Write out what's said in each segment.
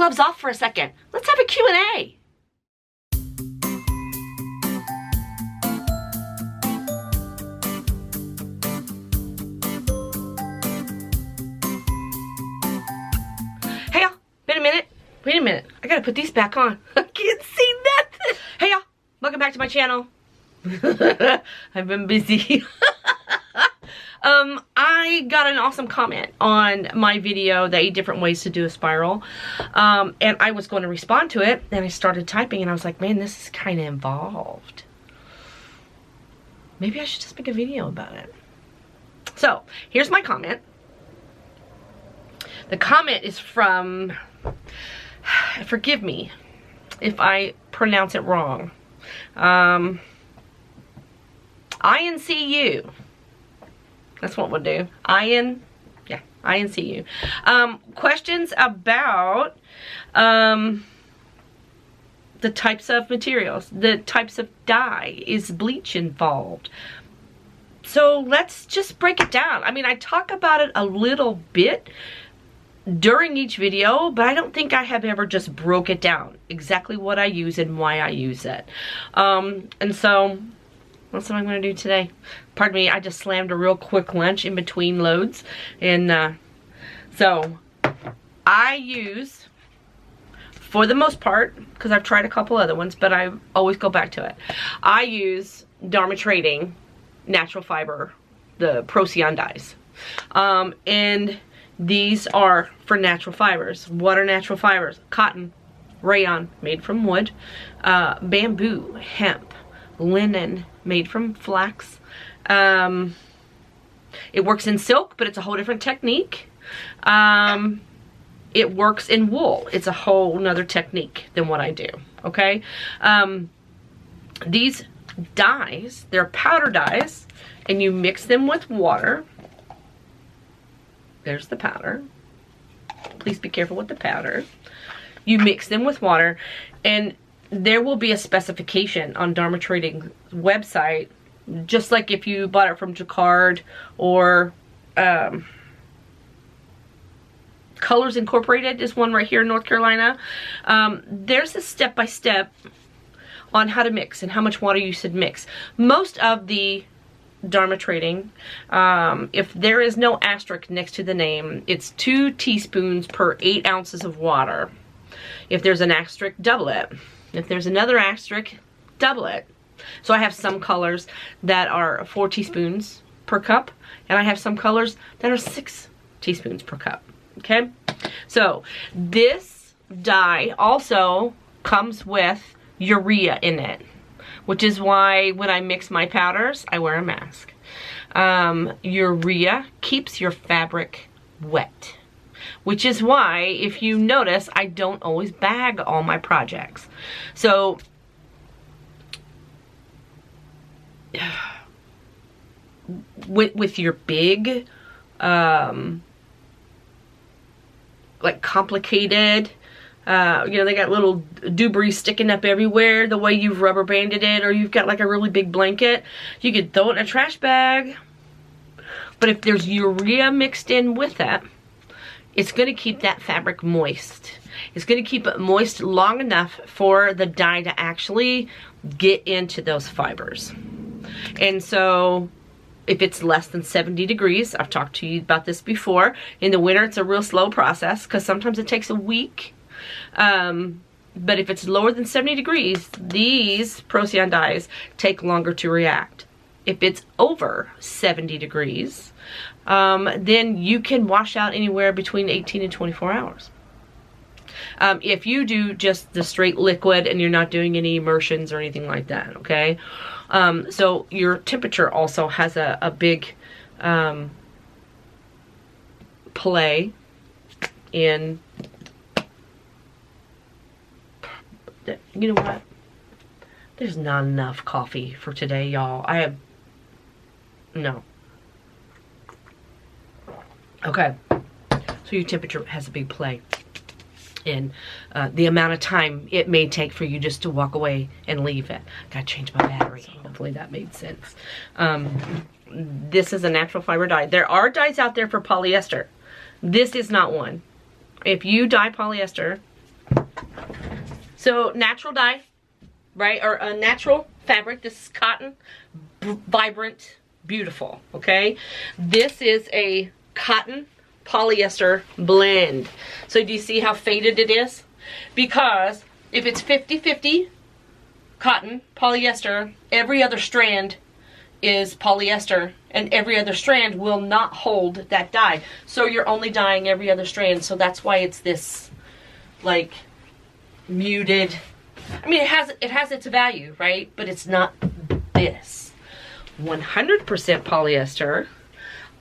gloves off for a second. Let's have a Q&A. Hey y'all, wait a minute. I gotta put these back on. I can't see nothing. Hey y'all, welcome back to my channel. I've been busy. I got an awesome comment on my video, the 8 different ways to do a spiral. And I was going to respond to it, and I started typing, and I was like, man, this is kind of involved. Maybe I should just make a video about it. So, here's my comment. The comment is from, forgive me if I pronounce it wrong, INCU. That's what we'll do. INCU. Questions about the types of materials, the types of dye. Is bleach involved? So let's just break it down. I mean, I talk about it a little bit during each video, but I don't think I have ever just broke it down. Exactly what I use and why I use it. And so that's what I'm going to do today. Pardon me, I just slammed a real quick lunch in between loads. And so I use, for the most part, because I've tried a couple other ones, but I always go back to it. I use Dharma Trading natural fiber, the Procion dyes. And these are for natural fibers. What are natural fibers? Cotton, rayon, made from wood, bamboo, hemp, linen, made from flax. It works in silk, but it's a whole different technique. It works in wool. It's a whole nother technique than what I do, okay? These dyes, they're powder dyes, and you mix them with water. There's the powder. Please be careful with the powder. You mix them with water, and there will be a specification on Dharma Trading's website, just like if you bought it from Jacquard or Colors Incorporated is one right here in North Carolina. There's a step-by-step on how to mix and how much water you should mix. Most of the Dharma Trading, if there is no asterisk next to the name, it's 2 teaspoons per 8 ounces of water. If there's an asterisk, double it. If there's another asterisk, double it. So I have some colors that are 4 teaspoons per cup, and I have some colors that are 6 teaspoons per cup. Okay? So this dye also comes with urea in it, which is why when I mix my powders, I wear a mask. Urea keeps your fabric wet, which is why, if you notice, I don't always bag all my projects. So with your big, like complicated, you know, they got little debris sticking up everywhere, the way you've rubber banded it, or you've got like a really big blanket, you could throw it in a trash bag. But if there's urea mixed in with it, it's going to keep that fabric moist. It's going to keep it moist long enough for the dye to actually get into those fibers. And so if it's less than 70 degrees, I've talked to you about this before, in the winter it's a real slow process because sometimes it takes a week. But if it's lower than 70 degrees, these Procion dyes take longer to react. If it's over 70 degrees, then you can wash out anywhere between 18 and 24 hours. If you do just the straight liquid and you're not doing any immersions or anything like that, okay? So your temperature also has a big play in, you know what? There's not enough coffee for today, y'all. No. Okay. So your temperature has a big play in the amount of time it may take for you just to walk away and leave it. Gotta change my battery. So hopefully that made sense. This is a natural fiber dye. There are dyes out there for polyester. This is not one. If you dye polyester, So natural dye, right? Or a natural fabric. This is cotton, vibrant, beautiful, okay? This is a cotton polyester blend. So do you see how faded it is? Because if it's 50-50 cotton, polyester, every other strand is polyester, and every other strand will not hold that dye. So you're only dyeing every other strand, so that's why it's this, like, muted. I mean, it has its value, right? But it's not this. 100% polyester,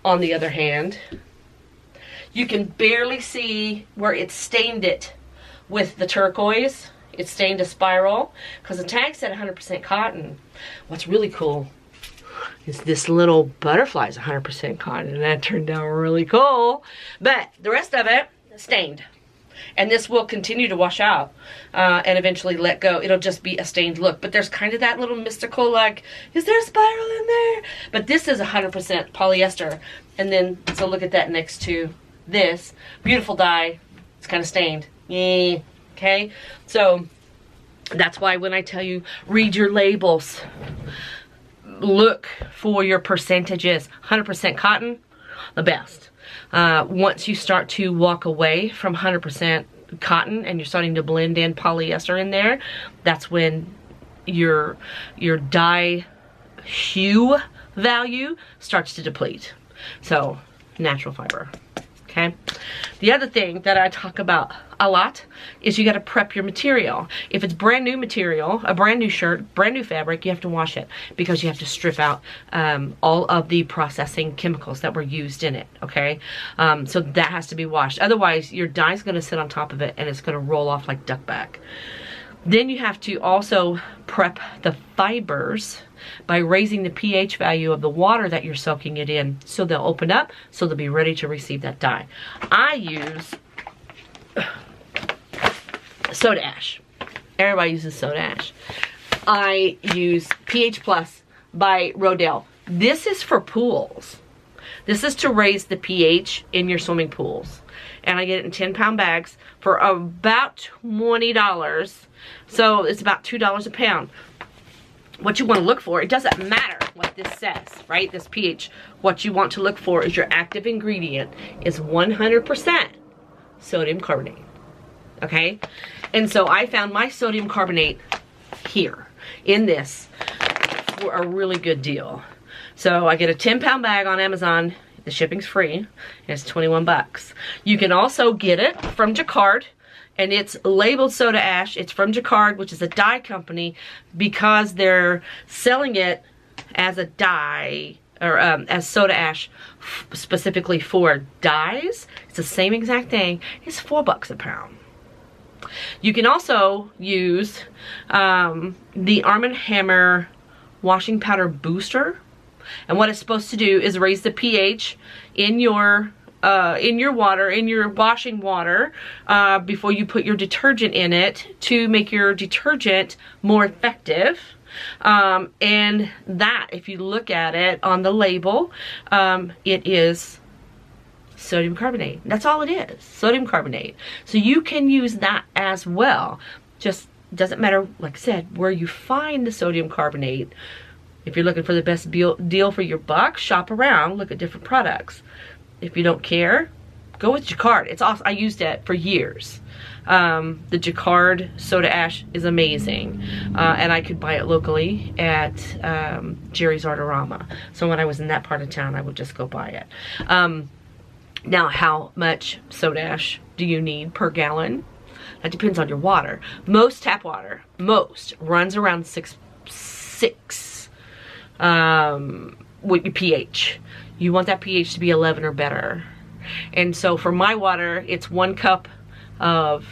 on the other hand, you can barely see where it stained it with the turquoise. It stained a spiral because the tag said 100% cotton. What's really cool is this little butterfly is 100% cotton, and that turned out really cool. But the rest of it stained. And this will continue to wash out and eventually let go. It'll just be a stained look. But there's kind of that little mystical, like, is there a spiral in there? But this is 100% polyester. And then, so look at that next to this. Beautiful dye. It's kind of stained. Yay. Okay? So, that's why when I tell you, read your labels. Look for your percentages. 100% cotton, the best. Once you start to walk away from 100% cotton and you're starting to blend in polyester in there, that's when your dye hue value starts to deplete. So, natural fiber. Okay. The other thing that I talk about a lot is you got to prep your material. If it's brand new material, a brand new shirt, brand new fabric, you have to wash it because you have to strip out all of the processing chemicals that were used in it. Okay. So that has to be washed. Otherwise, your dye is going to sit on top of it and it's going to roll off like duck back. Then you have to also prep the fibers by raising the pH value of the water that you're soaking it in, so they'll open up, so they'll be ready to receive that dye. I use soda ash. Everybody uses soda ash. I use pH Plus by Rodale. This is for pools. This is to raise the pH in your swimming pools. And I get it in 10-pound bags for about $20. So it's about $2 a pound. What you want to look for, it doesn't matter what this says, right? This pH. What you want to look for is your active ingredient is 100% sodium carbonate. Okay? And so I found my sodium carbonate here in this for a really good deal. So I get a 10-pound bag on Amazon. The shipping's free, and it's 21 bucks. You can also get it from Jacquard, and it's labeled soda ash. It's from Jacquard, which is a dye company, because they're selling it as a dye, or as soda ash specifically for dyes. It's the same exact thing. It's 4 bucks a pound. You can also use the Arm & Hammer washing powder booster. And what it's supposed to do is raise the pH in your water, in your washing water, before you put your detergent in it to make your detergent more effective. And that, if you look at it on the label, it is sodium carbonate. That's all it is, sodium carbonate. So you can use that as well. Just doesn't matter, like I said, where you find the sodium carbonate. If you're looking for the best deal for your buck, shop around, look at different products. If you don't care, go with Jacquard. It's awesome. I used it for years. The Jacquard soda ash is amazing. And I could buy it locally at Jerry's Artorama. So when I was in that part of town, I would just go buy it. Now, how much soda ash do you need per gallon? That depends on your water. Most tap water, runs around 6 with your pH. You want that pH to be 11 or better. And so for my water, it's 1 cup of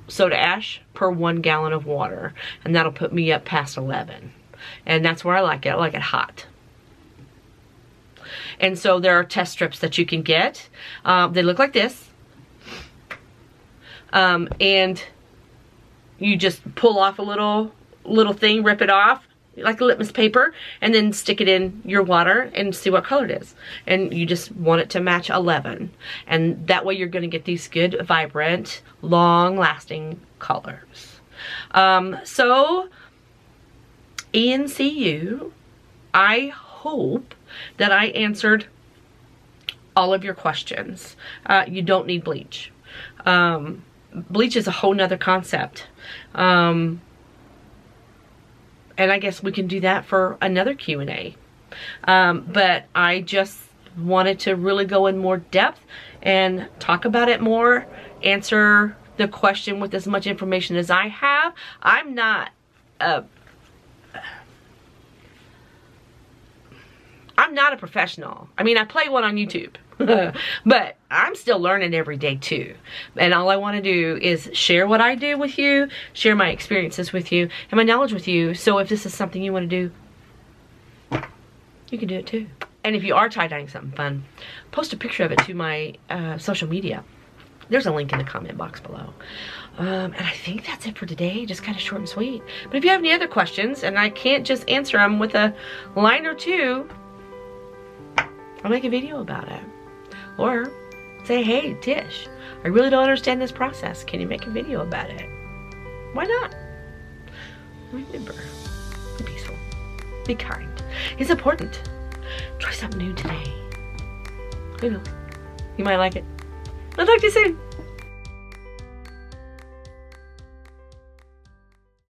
soda ash per 1 gallon of water. And that'll put me up past 11. And that's where I like it. I like it hot. And so there are test strips that you can get. They look like this. And you just pull off a little thing, rip it off, like a litmus paper, and then stick it in your water and see what color it is. And you just want it to match 11. And that way you're going to get these good, vibrant, long-lasting colors. So, Iancu, I hope that I answered all of your questions. You don't need bleach. Bleach is a whole nother concept. And I guess we can do that for another Q&A. But I just wanted to really go in more depth and talk about it more, answer the question with as much information as I have. I'm not a professional. I mean, I play one on YouTube, but I'm still learning every day too. And all I want to do is share what I do with you, share my experiences with you, and my knowledge with you. So if this is something you want to do, you can do it too. And if you are tie-dyeing something fun, post a picture of it to my social media. There's a link in the comment box below. And I think that's it for today, just kind of short and sweet. But if you have any other questions, and I can't just answer them with a line or two, I'll make a video about it. Or say, hey, Tish, I really don't understand this process. Can you make a video about it? Why not? Remember, be peaceful, be kind. It's important. Try something new today. Who knows? You might like it. I'll talk to you soon.